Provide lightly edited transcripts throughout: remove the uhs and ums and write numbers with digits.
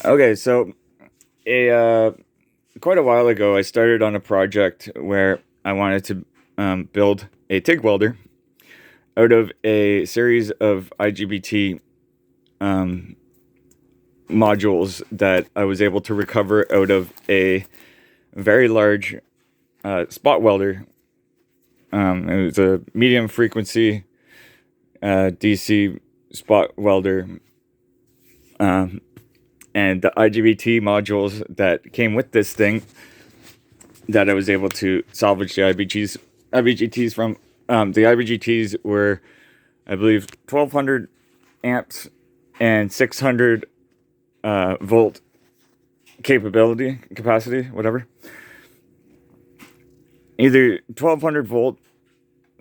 Okay, so quite a while ago, I started on a project where I wanted to build a TIG welder out of a series of IGBT um, modules that I was able to recover out of a very large spot welder. It was a medium frequency DC spot welder. And the IGBT modules that came with this thing that I was able to salvage the IBGTs from. The IBGTs were, I believe, 1200 amps and 600 volt capacity, whatever. Either 1200 volt,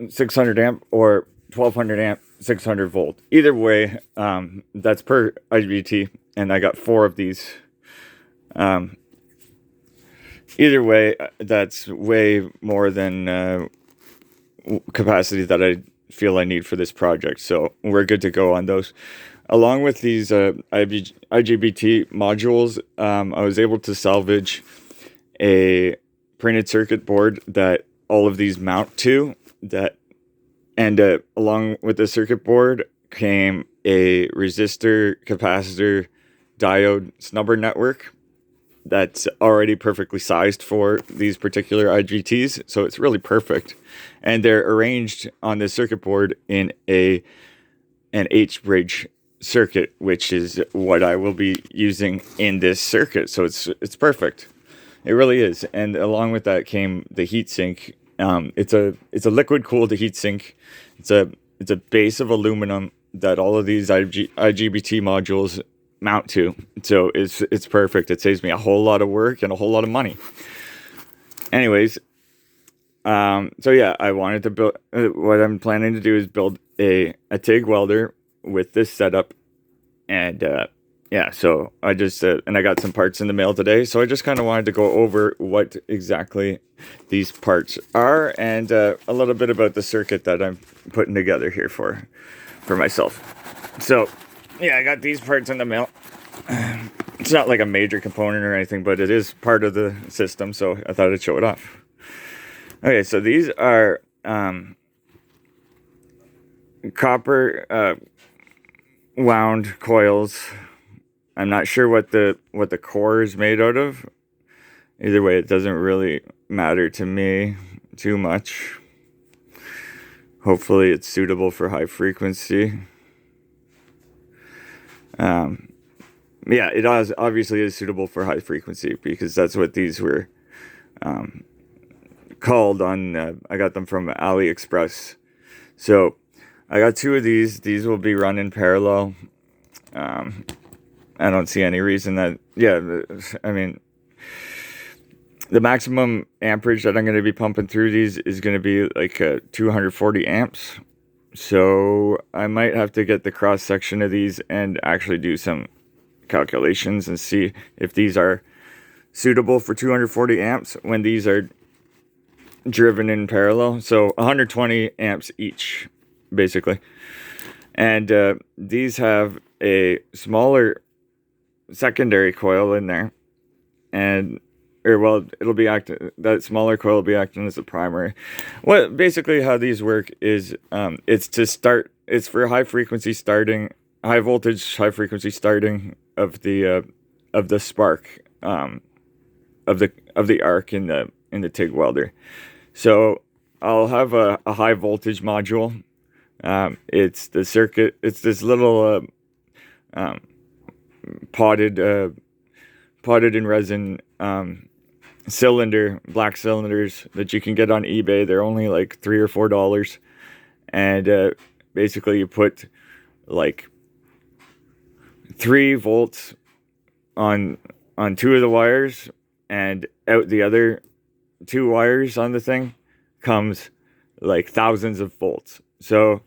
600 amp, or 1200 amp, 600 volt. Either way, that's per IGBT, and I got 4 of these. Either way, that's way more than capacity that I feel I need for this project, so we're good to go on those. Along with these IGBT modules, I was able to salvage a printed circuit board that all of these mount to. And along with the circuit board came a resistor, capacitor, diode snubber network that's already perfectly sized for these particular IGBTs, so it's really perfect. And they're arranged on the circuit board in an H-bridge circuit, which is what I will be using in this circuit. So it's perfect. It really is. And along with that came the heatsink. It's a liquid cooled heatsink. It's a base of aluminum that all of these IGBT modules mount to, so it's perfect. It saves me a whole lot of work and a whole lot of money. Anyways, so yeah, I wanted to build. What I'm planning to do is build a TIG welder with this setup, and yeah. So I just and I got some parts in the mail today, so I just kind of wanted to go over what exactly these parts are and a little bit about the circuit that I'm putting together here for myself. So yeah, I got these parts in the mail. It's not like a major component or anything, but it is part of the system, so I thought I'd show it off. Okay, so these are copper wound coils. I'm not sure what the core is made out of. Either way, it doesn't really matter to me too much. Hopefully it's suitable for high frequency. Yeah, it obviously is suitable for high frequency because that's what these were called on. I got them from AliExpress. So I got 2 of these. These will be run in parallel. I don't see any reason that, I mean, the maximum amperage that I'm going to be pumping through these is going to be like 240 amps. So I might have to get the cross section of these and actually do some calculations and see if these are suitable for 240 amps when these are driven in parallel. So 120 amps each, basically. And these have a smaller secondary coil in there, and it'll be acting, that smaller coil will be acting as a primary. What basically how these work is it's for high frequency starting, high voltage, high frequency starting of the spark of the arc in the TIG welder. So I'll have a high voltage module. It's the circuit. It's this little potted in resin cylinder, black cylinders that you can get on eBay. They're only like $3 or $4, and basically you put like 3 volts on 2 of the wires, and out the other 2 wires on the thing comes like thousands of volts. So,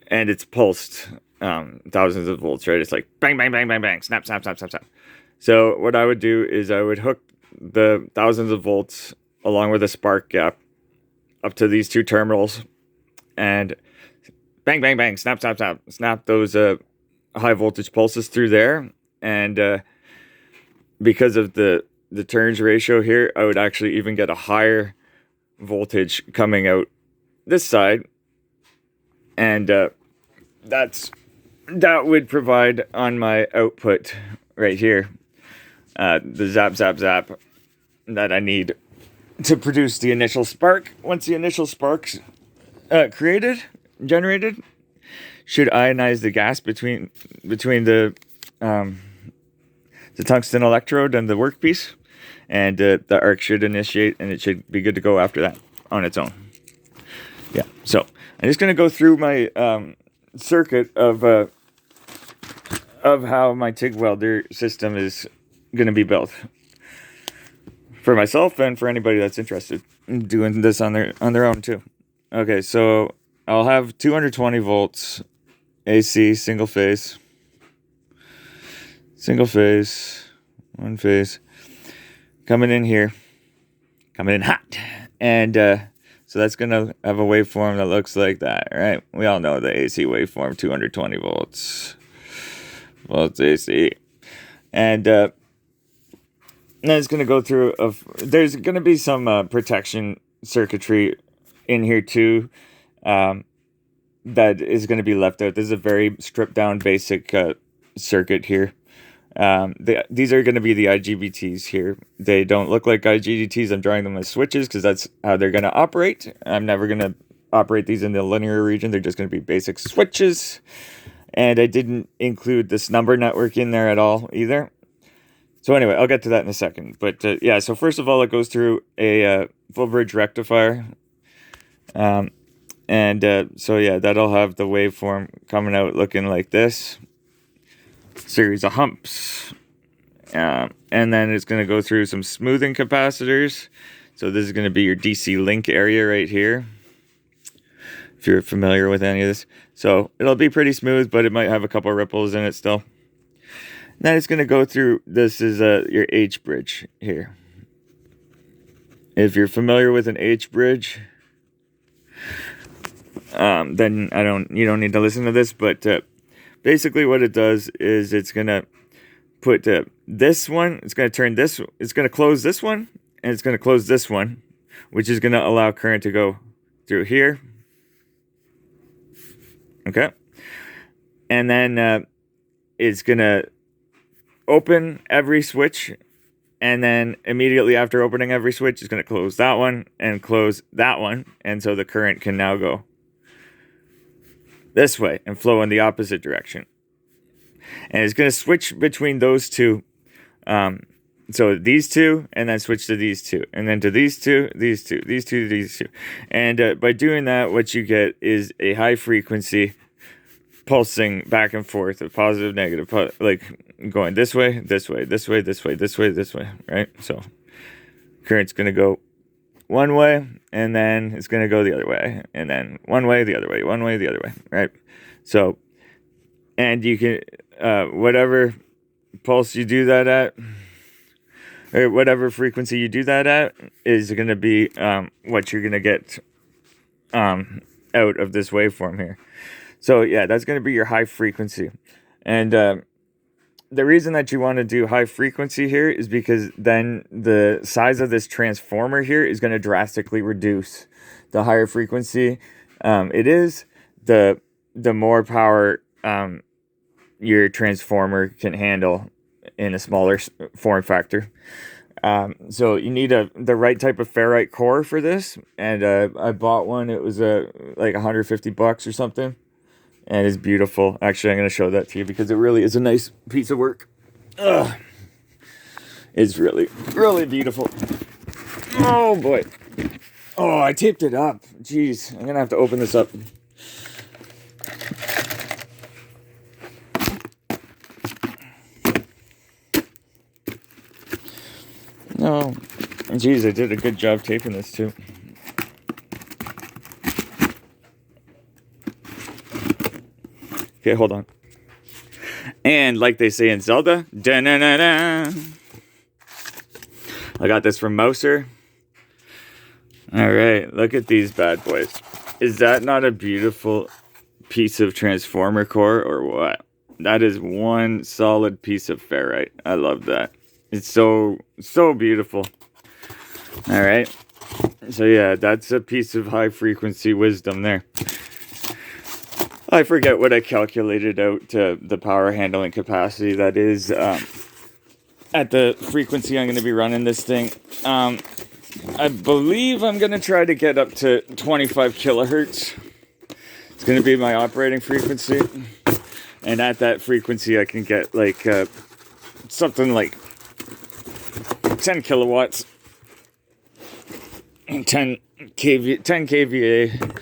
and it's pulsed thousands of volts, right? It's like bang, bang, bang, bang, bang, snap, snap, snap, snap, snap. So what I would do is I would hook the thousands of volts along with a spark gap up to these 2 terminals, and bang, bang, bang, snap, snap, snap, snap those high voltage pulses through there, and because of the turns ratio here, I would actually even get a higher voltage coming out this side, and that would provide on my output right here the zap zap zap that I need to produce the initial spark. Once the initial spark's generated, should ionize the gas between the tungsten electrode and the workpiece, and the arc should initiate, and it should be good to go after that on its own. Yeah, so I'm just going to go through my circuit of how my TIG welder system is going to be built for myself and for anybody that's interested in doing this on their own too. Okay, so I'll have 220 volts AC, single phase, one phase, coming in here, coming in hot, and so that's gonna have a waveform that looks like that, right? We all know the AC waveform, 220 volts AC, and then it's gonna go through there's gonna be some protection circuitry in here too, that is going to be left out. This is a very stripped down basic circuit here. These are going to be the IGBTs here. They don't look like IGBTs. I'm drawing them as switches because that's how they're going to operate. I'm never going to operate these in the linear region. They're just going to be basic switches. And I didn't include this number network in there at all either. So anyway, I'll get to that in a second. But yeah, so first of all, it goes through a full bridge rectifier. So yeah, that'll have the waveform coming out looking like this. Series of humps. And then it's going to go through some smoothing capacitors. So this is going to be your DC link area right here, if you're familiar with any of this. So it'll be pretty smooth, but it might have a couple ripples in it still. Then it's going to go through, this is your H bridge here. If you're familiar with an H bridge, then you don't need to listen to this, but basically what it does is it's going to put this one, it's going to turn this, it's going to close this one, and it's going to close this one, which is going to allow current to go through here. Okay. And then it's going to open every switch, and then immediately after opening every switch, it's going to close that one and close that one, and so the current can now go this way and flow in the opposite direction. And it's going to switch between those two. So these two, and then switch to these two, and then to these two, these two, these two, these two. And by doing that, what you get is a high frequency pulsing back and forth of positive, negative, like going this way, this way, this way, this way, this way, this way, right? So current's going to go one way, and then it's going to go the other way, and then one way, the other way, one way, the other way, right? So, and you can, whatever pulse you do that at, or whatever frequency you do that at, is going to be what you're going to get out of this waveform here. So yeah, that's going to be your high frequency. And the reason that you want to do high frequency here is because then the size of this transformer here is going to drastically reduce. The higher frequency it is, the more power your transformer can handle in a smaller form factor. So you need the right type of ferrite core for this, and I bought one. It was like $150 or something, and it's beautiful. Actually, I'm going to show that to you because it really is a nice piece of work. It's really, really beautiful. Oh boy. Oh, I taped it up. Jeez, I'm going to have to open this up. No, geez, I did a good job taping this too. Okay, hold on. And like they say in Zelda, da-na-na-na. I got this from Mouser. All right, look at these bad boys. Is that not a beautiful piece of transformer core or what? That is one solid piece of ferrite. I love that. It's so beautiful. All right. So yeah, that's a piece of high frequency wisdom there. I forget what I calculated out the power handling capacity that is at the frequency I'm going to be running this thing. I believe I'm going to try to get up to 25 kilohertz. It's going to be my operating frequency. And at that frequency, I can get like something like 10 kilowatts, 10 kVA,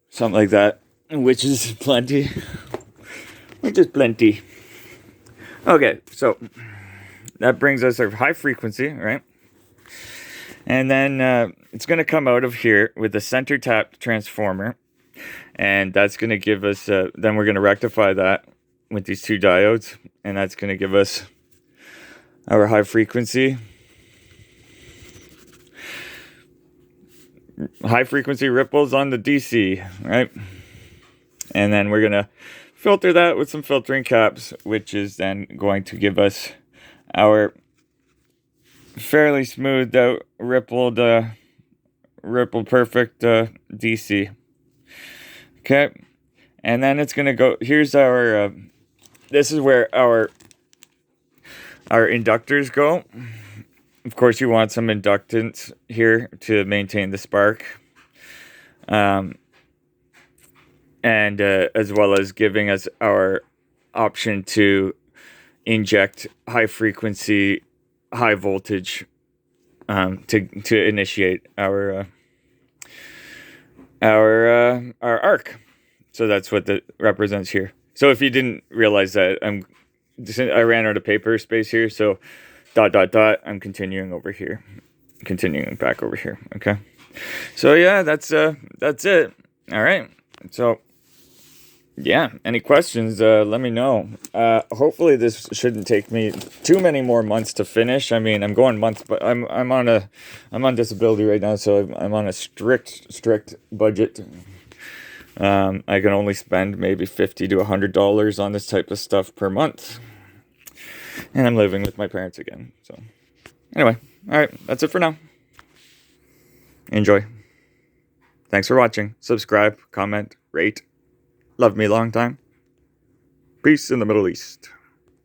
something like that, which is plenty. Okay, so that brings us our high frequency, right? And then it's going to come out of here with a center tapped transformer. And that's going to give us, then we're going to rectify that with these two diodes. And that's going to give us our high frequency ripples on the DC, right? And then we're going to filter that with some filtering caps, which is then going to give us our fairly smoothed out, rippled perfect DC. Okay, and then it's gonna go. Here's our. This is where our inductors go. Of course, you want some inductance here to maintain the spark, and as well as giving us our option to inject high frequency, high voltage to initiate our arc. So that's what that represents here. So if you didn't realize that, I ran out of paper space here, so ... I'm continuing over here, continuing back over here. Okay, so yeah, that's it. All right, so yeah, any questions, let me know. Hopefully this shouldn't take me too many more months to finish. I mean, I'm going months, but I'm on disability right now, so I'm on a strict budget. I can only spend maybe $50 to $100 on this type of stuff per month, and I'm living with my parents again. So anyway, all right, that's it for now. Enjoy. Thanks for watching. Subscribe, comment, rate. Love me long time. Peace in the Middle East.